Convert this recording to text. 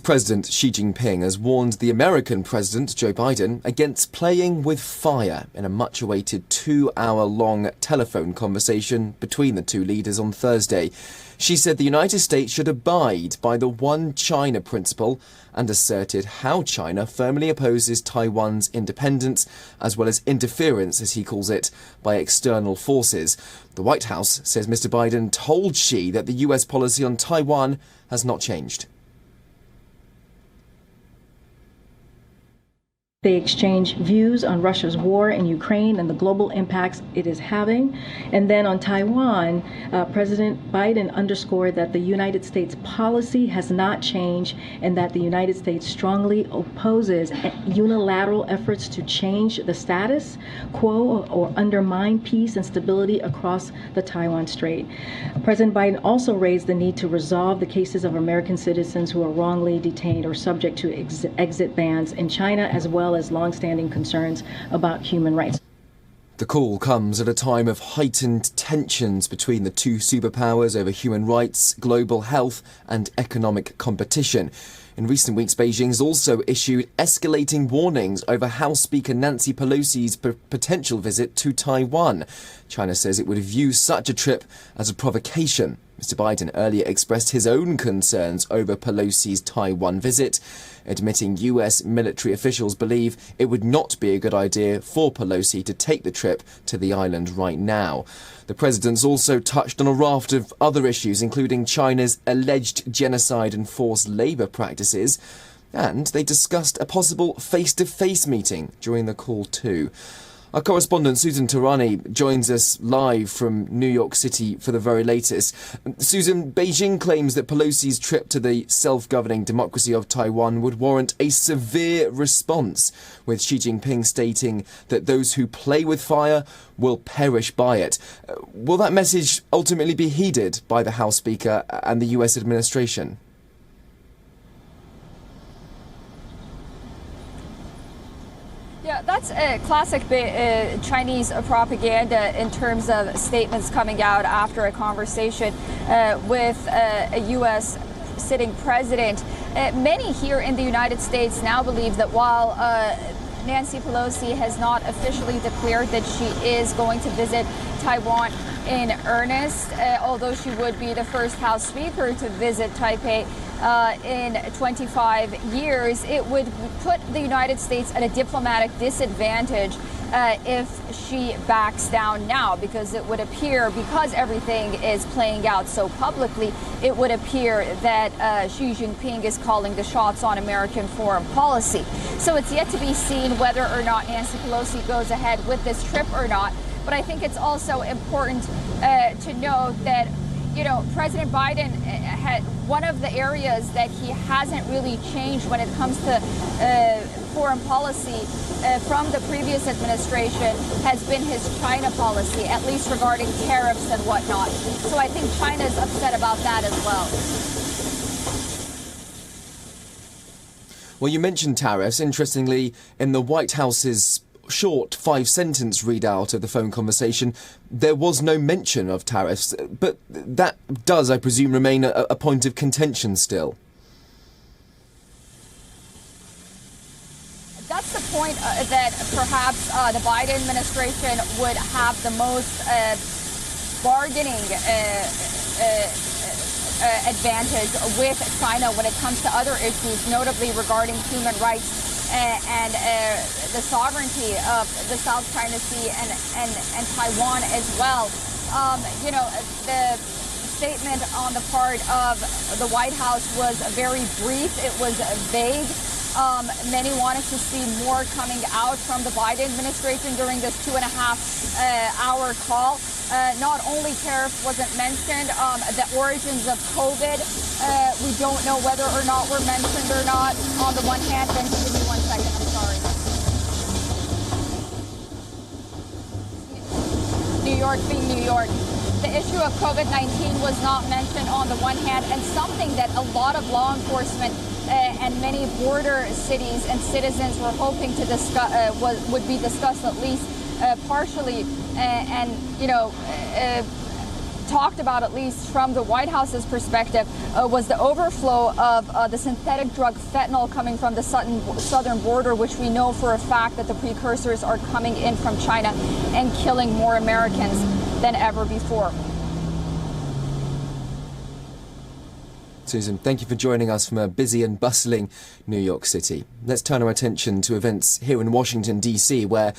President Xi Jinping has warned the American President Joe Biden against playing with fire in a much-awaited 2-hour-long telephone conversation between the two leaders on Thursday. She said the United States should abide by the One China principle and asserted how China firmly opposes Taiwan's independence, as well as interference, as he calls it, by external forces. The White House says Mr. Biden told Xi that the US policy on Taiwan has not changed. They exchange views on Russia's war in Ukraine and the global impacts it is having. And then on Taiwan, President Biden underscored that the United States policy has not changed and that the United States strongly opposes unilateral efforts to change the status quo or undermine peace and stability across the Taiwan Strait. President Biden also raised the need to resolve the cases of American citizens who are wrongly detained or subject to exit bans in China, as well as long-standing concerns about human rights. The call comes at a time of heightened tensions between the two superpowers over human rights, global health and economic competition. In recent weeks, Beijing has also issued escalating warnings over House Speaker Nancy Pelosi's potential visit to Taiwan. China says it would view such a trip as a provocation. Mr. Biden earlier expressed his own concerns over Pelosi's Taiwan visit, admitting US military officials believe it would not be a good idea for Pelosi to take the trip to the island right now. The president's also touched on a raft of other issues, including China's alleged genocide and forced labour practices, and they discussed a possible face-to-face meeting during the call too. Our correspondent Susan Tarani joins us live from New York City for the very latest. Susan, Beijing claims that Pelosi's trip to the self-governing democracy of Taiwan would warrant a severe response, with Xi Jinping stating that those who play with fire will perish by it. Will that message ultimately be heeded by the House Speaker and the US administration? Yeah, that's a classic Chinese propaganda in terms of statements coming out after a conversation with a U.S. sitting president. Many here in the United States now believe that while Nancy Pelosi has not officially declared that she is going to visit Taiwan in earnest, although she would be the first House Speaker to visit Taipei in 25 years, it would put the United States at a diplomatic disadvantage if she backs down now, because it would appear, because everything is playing out so publicly, it would appear that Xi Jinping is calling the shots on American foreign policy. So it's yet to be seen whether or not Nancy Pelosi goes ahead with this trip or not. But I think it's also important to note that, you know, President Biden had one of the areas that he hasn't really changed when it comes to foreign policy from the previous administration has been his China policy, at least regarding tariffs and whatnot. So I think China's upset about that as well. Well, you mentioned tariffs. Interestingly, in the White House's short 5-sentence readout of the phone conversation, there was no mention of tariffs, but that does, I presume, remain a point of contention still. That's the point that perhaps the Biden administration would have the most bargaining advantage with China when it comes to other issues, notably regarding human rights and the sovereignty of the South China Sea and Taiwan as well. You know, the statement on the part of the White House was very brief. It was vague. Many wanted to see more coming out from the Biden administration during this 2.5-hour call. Not only tariffs wasn't mentioned, the origins of COVID, we don't know whether or not were mentioned or not. On the one hand, then give me 1 second, I'm sorry. New York being New York. The issue of COVID-19 was not mentioned on the one hand, and something that a lot of law enforcement and many border cities and citizens were hoping to discuss would be discussed at least partially. And you know, talked about, at least from the White House's perspective, was the overflow of the synthetic drug fentanyl coming from the southern border, which we know for a fact that the precursors are coming in from China and killing more Americans than ever before. Susan, thank you for joining us from a busy and bustling New York City. Let's turn our attention to events here in Washington, D.C., where